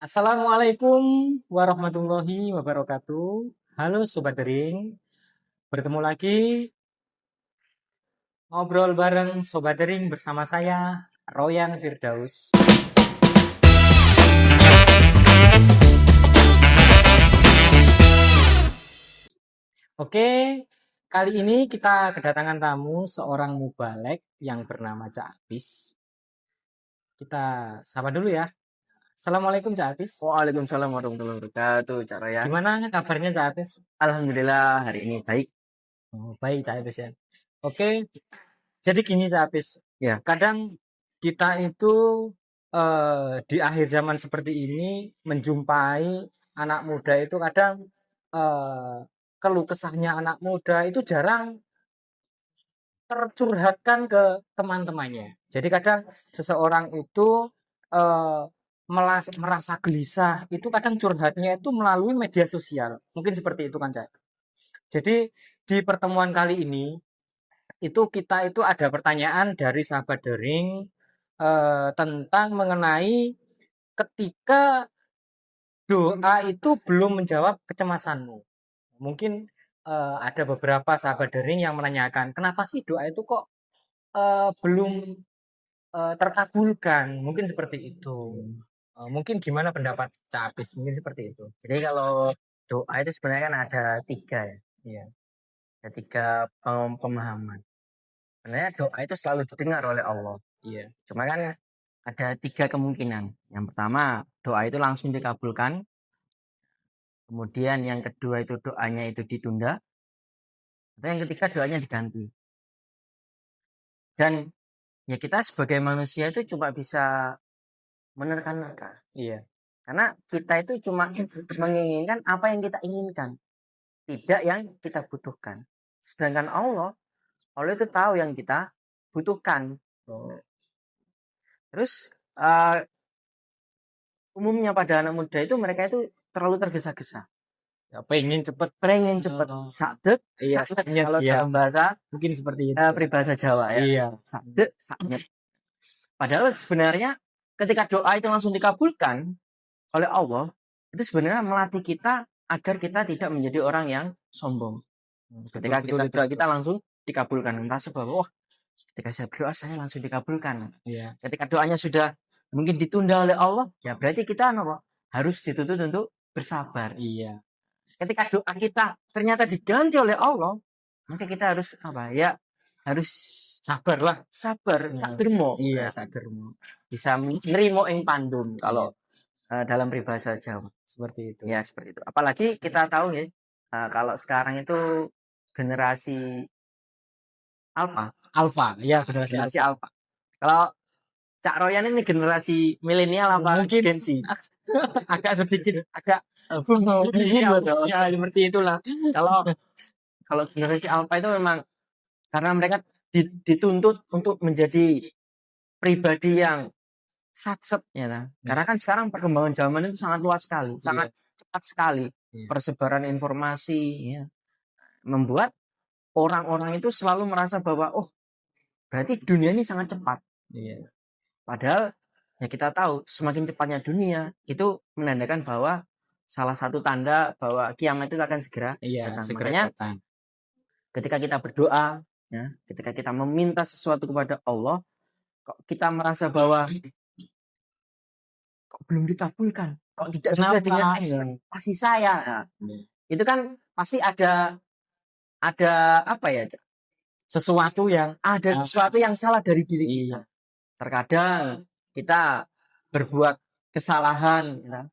Assalamualaikum warahmatullahi wabarakatuh. Halo Sobat Dering, bertemu lagi ngobrol bareng Sobat Dering bersama saya, Royan Firdaus. Oke, kali ini kita kedatangan tamu seorang mubalek yang bernama Cak Apis. Kita sapa dulu ya. Assalamualaikum Cak Apis. Waalaikumsalam warahmatullahi wabarakatuh, Cak Ryan. Gimana kabarnya Cak Apis? Alhamdulillah hari ini baik. Oh, baik Cak Apis ya. Oke, jadi gini Cak Apis. Ya. Kadang kita itu di akhir zaman seperti ini menjumpai anak muda itu kadang keluh kesahnya anak muda itu jarang tercurhatkan ke teman-temannya. Jadi kadang seseorang itu eh, merasa gelisah itu kadang curhatnya itu melalui media sosial. Mungkin seperti itu kan, Cak. Jadi di pertemuan kali ini itu kita itu ada pertanyaan dari sahabat Dering tentang mengenai ketika doa itu belum menjawab kecemasanmu. Mungkin ada beberapa sahabat Dering yang menanyakan, kenapa sih doa itu kok belum terkabulkan? Mungkin seperti itu. Mungkin gimana pendapat Cak Apis? Mungkin seperti itu. Jadi kalau doa itu sebenarnya kan ada 3 ya. Iya. Ada 3 pemahaman. Sebenarnya doa itu selalu didengar oleh Allah. Iya. Cuma kan ada 3 kemungkinan. Yang pertama, doa itu langsung dikabulkan. Kemudian yang kedua itu doanya itu ditunda. Atau yang ketiga doanya diganti. Dan ya kita sebagai manusia itu cuma bisa menerka-nerka. Iya. Karena kita itu cuma menginginkan apa yang kita inginkan, tidak yang kita butuhkan. Sedangkan Allah itu tahu yang kita butuhkan. Terus umumnya pada anak muda itu mereka itu terlalu tergesa-gesa. Ya, pengen cepet Sakdek, iya, kalau iya. dalam bahasa Mungkin seperti itu. peribahasa Jawa ya. Iya. Sakdek, saknyet. Padahal sebenarnya ketika doa itu langsung dikabulkan oleh Allah, itu sebenarnya melatih kita agar kita tidak menjadi orang yang sombong. Ketika kita langsung dikabulkan, merasa bahwa wah, ketika saya berdoa saya langsung dikabulkan. Iya. Ketika doanya sudah mungkin ditunda oleh Allah, ya berarti kita harus dituntut untuk bersabar. Iya. Ketika doa kita ternyata diganti oleh Allah, maka kita harus harus sabar lah. Sabar, sakdermo. Iya, sakdermo. Bisa nerimo ing pandum kalau dalam peribahasa Jawa. Seperti itu. Ya, seperti itu. Apalagi kita tahu ya, kalau sekarang itu generasi Alpha. Ya, generasi Alpha. Kalau Cak Royan ini generasi milenial apa mungkin Gen Z? agak sedikit agak ya seperti itulah. Kalau generasi Alpha itu memang karena mereka dituntut untuk menjadi pribadi yang satset ya nah. Karena kan sekarang perkembangan zaman itu sangat luas sekali, sangat cepat sekali. Persebaran informasi ya, membuat orang-orang itu selalu merasa bahwa berarti dunia ini sangat cepat. Iya. Padahal ya kita tahu semakin cepatnya dunia itu menandakan bahwa salah satu tanda bahwa kiamat itu akan segera datang. Makanya ketika kita berdoa ya, ketika kita meminta sesuatu kepada Allah, kok kita merasa bahwa kok belum dikabulkan, kok tidak sesuai dengan ekspektasi saya. Nah, itu kan pasti ada apa ya? Sesuatu yang salah dari diri kita. Terkadang kita berbuat kesalahan, ya.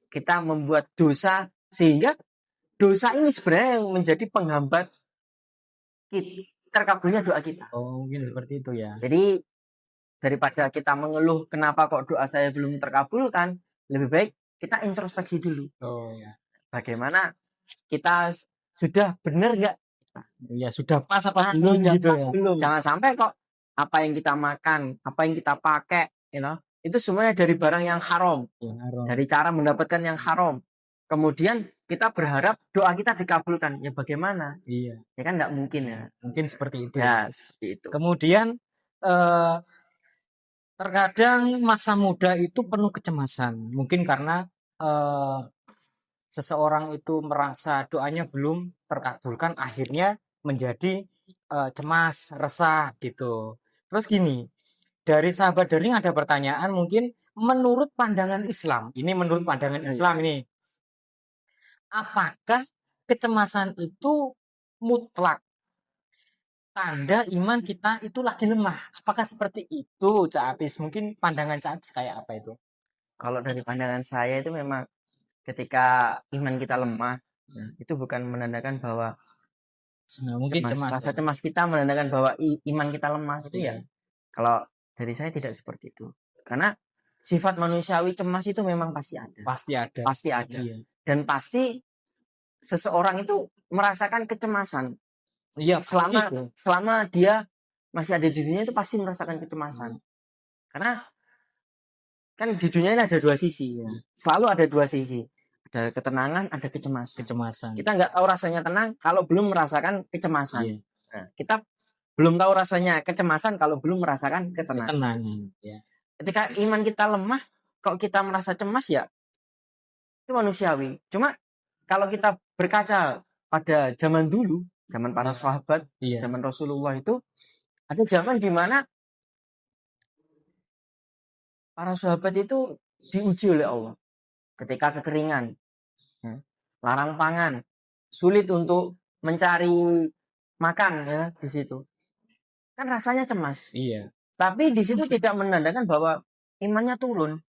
Kita membuat dosa sehingga dosa ini sebenarnya yang menjadi penghambat terkabulnya doa kita. Mungkin seperti itu ya. Jadi daripada kita mengeluh kenapa kok doa saya belum terkabulkan, lebih baik kita introspeksi dulu. Ya. Bagaimana kita sudah benar nggak? Ya sudah pas apa belum gitu ya. Belum. Jangan sampai kok apa yang kita makan, apa yang kita pakai, itu semuanya dari barang yang haram. Dari cara mendapatkan yang haram. Kemudian kita berharap doa kita dikabulkan. Ya bagaimana? Iya. Ya kan nggak mungkin ya. Mungkin seperti itu. Ya, seperti itu. Kemudian Terkadang masa muda itu penuh kecemasan. Mungkin karena eh, seseorang itu merasa doanya belum terkabulkan, akhirnya menjadi cemas, resah gitu. Terus gini, dari sahabat daring ada pertanyaan mungkin menurut pandangan Islam. Ini menurut pandangan Islam ini, apakah kecemasan itu mutlak tanda iman kita itu lagi lemah? Apakah seperti itu, Cak Apis? Mungkin pandangan Cak Apis kayak apa itu? Kalau dari pandangan saya itu memang ketika iman kita lemah, itu bukan menandakan bahwa Mungkin cemas rasa ya. cemas kita menandakan bahwa iman kita lemah itu ya. Kalau dari saya tidak seperti itu. Karena sifat manusiawi cemas itu memang pasti ada. Pasti ada. Pasti ada. Iya. Dan pasti seseorang itu merasakan kecemasan. Iya, Selama dia masih ada di dunia itu pasti merasakan kecemasan. Karena kan di dunia ini ada dua sisi ya. Selalu ada dua sisi. Ada ketenangan, ada kecemasan. Kita nggak tahu rasanya tenang kalau belum merasakan kecemasan. Iya. Nah, kita belum tahu rasanya kecemasan kalau belum merasakan ketenangan. Ya. Ketika iman kita lemah, kalau kita merasa cemas ya itu manusiawi. Cuma kalau kita berkaca pada zaman dulu, zaman para sahabat, zaman Rasulullah itu ada zaman di mana para sahabat itu diuji oleh Allah. Ketika kekeringan, ya, larang pangan, sulit untuk mencari makan ya di situ. Kan rasanya cemas. Iya. Tapi di situ tidak menandakan bahwa imannya turun.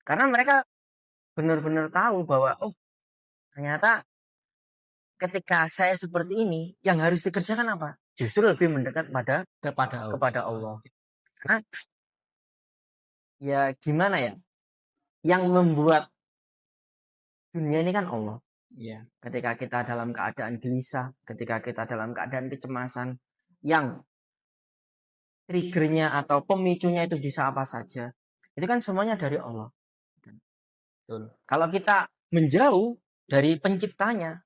Karena mereka benar-benar tahu bahwa oh ternyata ketika saya seperti ini yang harus dikerjakan apa? Justru lebih mendekat kepada Allah. Karena ya gimana ya? Yang membuat dunia ini kan Allah. Iya. Ketika kita dalam keadaan gelisah, ketika kita dalam keadaan kecemasan, yang triggernya atau pemicunya itu bisa apa saja, itu kan semuanya dari Allah. Betul. Kalau kita menjauh dari penciptanya,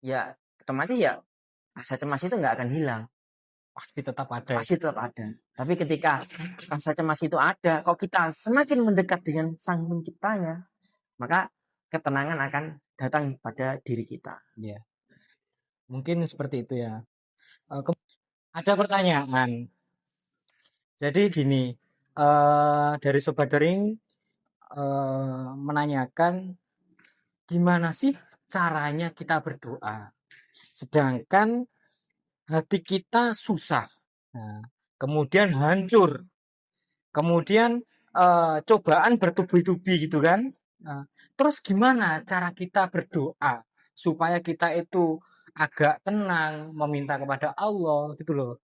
ya otomatis ya rasa cemas itu nggak akan hilang. Pasti tetap ada. Pasti tetap ada. Tapi ketika rasa cemas itu ada, kok kita semakin mendekat dengan sang penciptanya, maka ketenangan akan datang pada diri kita. Iya. Mungkin seperti itu ya. Ada pertanyaan. Jadi gini, dari Sobat Daring menanyakan gimana sih caranya kita berdoa, sedangkan hati kita susah, nah, kemudian hancur, kemudian cobaan bertubi-tubi gitu kan. Nah, terus gimana cara kita berdoa supaya kita itu agak tenang, meminta kepada Allah gitu loh.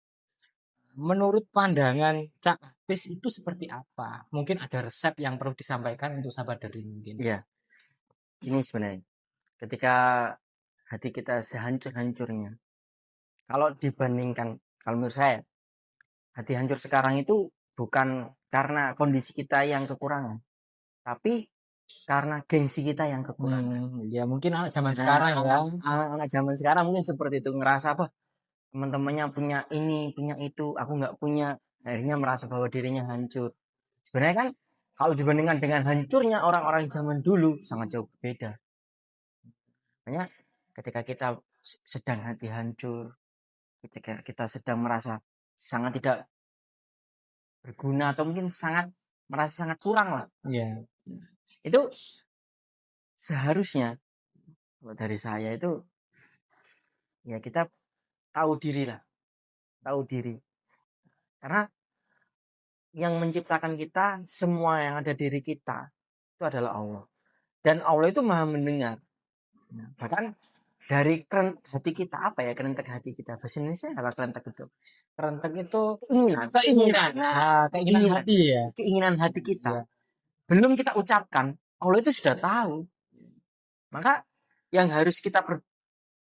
Menurut pandangan Cak Apis itu seperti apa? Mungkin ada resep yang perlu disampaikan untuk sahabat dari mungkin. Iya. Ini sebenarnya ketika hati kita sehancur-hancurnya. Kalau dibandingkan, kalau menurut saya, hati hancur sekarang itu bukan karena kondisi kita yang kekurangan, tapi karena gengsi kita yang kekurangan. Ya mungkin anak zaman sekarang ya. Anak zaman sekarang mungkin seperti itu, ngerasa apa teman-temannya punya ini, punya itu, aku nggak punya, akhirnya merasa bahwa dirinya hancur. Sebenarnya kan kalau dibandingkan dengan hancurnya orang-orang zaman dulu sangat jauh berbeda. Makanya ketika kita sedang hati hancur, ketika kita sedang merasa sangat tidak berguna atau mungkin merasa sangat kurang lah. Iya. Itu seharusnya dari saya itu ya kita tahu diri lah, tahu diri. Karena yang menciptakan kita, semua yang ada diri kita itu adalah Allah. Dan Allah itu maha mendengar. Bahkan dari kerentek hati kita, apa ya kerentek hati kita? Bahasa Indonesia apa kerentek itu? Kerentek itu keinginan. Keinginan hati ya. Keinginan hati kita. Belum kita ucapkan, Allah itu sudah tahu. Maka yang harus kita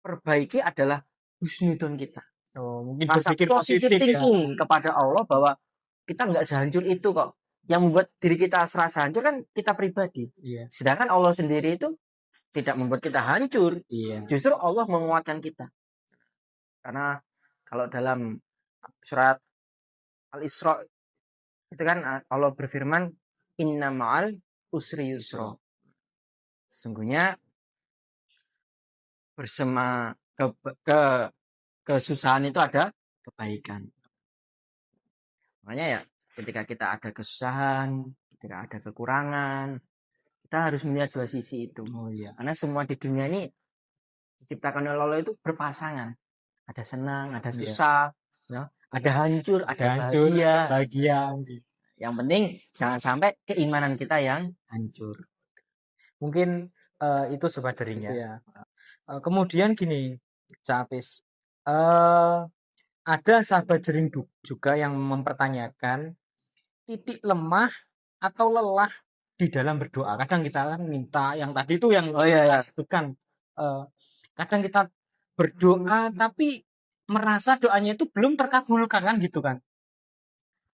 perbaiki adalah husnudon kita. Mungkin rasa berpikir positif thinking kepada Allah bahwa kita nggak sehancur itu kok. Yang membuat diri kita serasa hancur kan kita pribadi. Iya. Sedangkan Allah sendiri itu tidak membuat kita hancur. Iya. Justru Allah menguatkan kita. Karena kalau dalam surat Al-Isra Itu kan Allah berfirman, inna ma'al usri yusra. Sesungguhnya bersama ke kesusahan itu ada kebaikan. Makanya ya ketika kita ada kesusahan, ketika ada kekurangan, kita harus melihat dua sisi itu. Oh iya. Karena semua di dunia ini diciptakan oleh Allah itu berpasangan. Ada senang, ada susah, ya. Ada hancur, ada bahagia. Yang penting jangan sampai keimanan kita yang hancur. Mungkin itu sobat daring ya. Kemudian gini, Cak Apis. Ada sahabat daring juga yang mempertanyakan titik lemah atau lelah di dalam berdoa. Kadang kita kan minta yang tadi itu yang sebutkan. Kadang kita berdoa tapi merasa doanya itu belum terkabulkan kan gitu kan.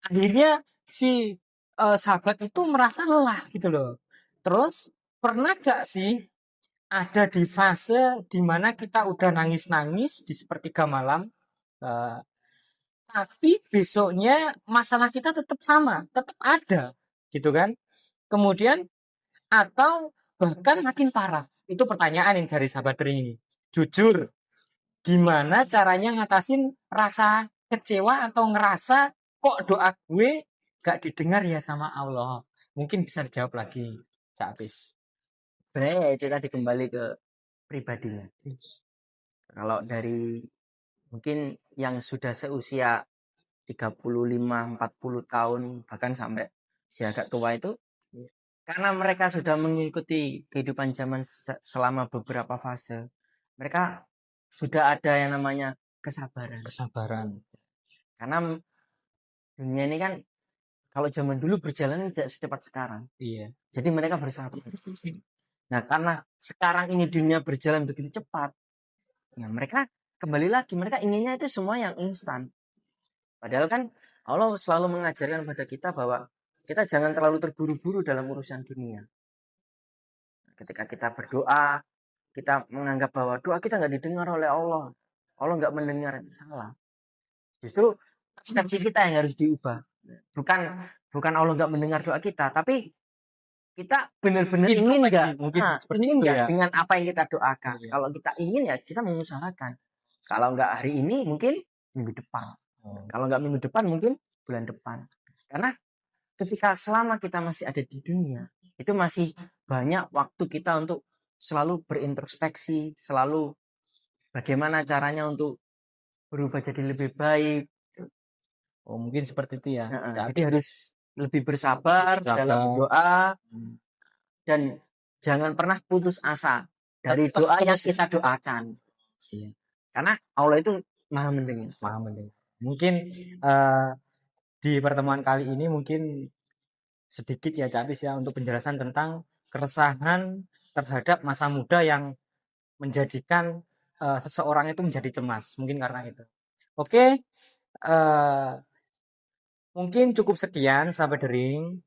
Akhirnya si sahabat itu merasa lelah gitu loh. Terus pernah gak sih ada di fase dimana kita udah nangis-nangis di sepertiga malam, tapi besoknya masalah kita tetap sama, tetap ada gitu kan. Kemudian atau bahkan makin parah. Itu pertanyaan yang dari sahabat ini. Jujur, gimana caranya ngatasin rasa kecewa atau ngerasa kok doa gue gak didengar ya sama Allah? Mungkin bisa dijawab lagi, Cak Apis. Sebenarnya itu tadi kembali ke pribadinya. Kalau dari mungkin yang sudah seusia 35-40 tahun bahkan sampai si agak tua itu, karena mereka sudah mengikuti kehidupan zaman selama beberapa fase, mereka sudah ada yang namanya kesabaran. Karena dunia ini kan kalau zaman dulu berjalan tidak secepat sekarang. Iya. Jadi mereka bersabar. Nah, karena sekarang ini dunia berjalan begitu cepat, ya mereka kembali lagi, mereka inginnya itu semua yang instan. Padahal kan Allah selalu mengajarkan pada kita bahwa kita jangan terlalu terburu-buru dalam urusan dunia. Ketika kita berdoa, kita menganggap bahwa doa kita nggak didengar oleh Allah. Allah nggak mendengar, salah. Justru persepsi kita yang harus diubah. Bukan Allah nggak mendengar doa kita, tapi kita benar-benar ingin nggak? Ingin nggak dengan apa yang kita doakan? Kalau kita ingin ya kita mengusahakan. Kalau nggak hari ini mungkin minggu depan. Kalau nggak minggu depan mungkin bulan depan. Karena ketika selama kita masih ada di dunia, itu masih banyak waktu kita untuk selalu berintrospeksi, selalu bagaimana caranya untuk berubah jadi lebih baik. Oh, mungkin seperti itu ya. Jadi harus lebih bersabar dalam doa dan jangan pernah putus asa dari doa yang kita doakan. Iya. Karena Allah itu maha mendengar. Mungkin di pertemuan kali ini mungkin sedikit ya Cak Apis ya untuk penjelasan tentang keresahan terhadap masa muda yang menjadikan seseorang itu menjadi cemas. Mungkin karena itu. Oke, mungkin cukup sekian sahabat daring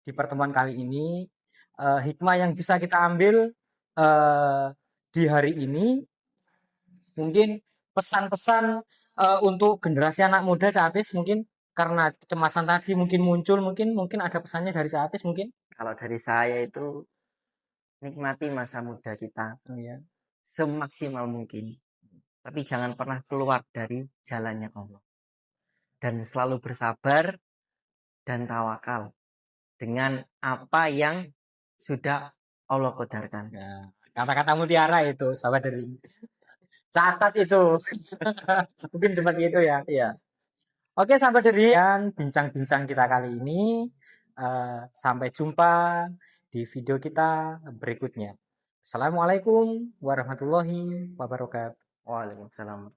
di pertemuan kali ini. Hikmah yang bisa kita ambil di hari ini mungkin pesan-pesan untuk generasi anak muda Cak Apis, mungkin karena kecemasan tadi mungkin muncul, mungkin ada pesannya dari Cak Apis mungkin. Kalau dari saya itu nikmati masa muda kita semaksimal mungkin, tapi jangan pernah keluar dari jalannya Allah dan selalu bersabar dan tawakal dengan apa yang sudah Allah qadarkan. Kata-kata mutiara itu sahabat daring. Catat itu. Mungkin seperti itu ya. Iya. Oke sahabat daring, bincang-bincang kita kali ini. Sampai jumpa di video kita berikutnya. Assalamualaikum warahmatullahi wabarakatuh. Waalaikumsalam.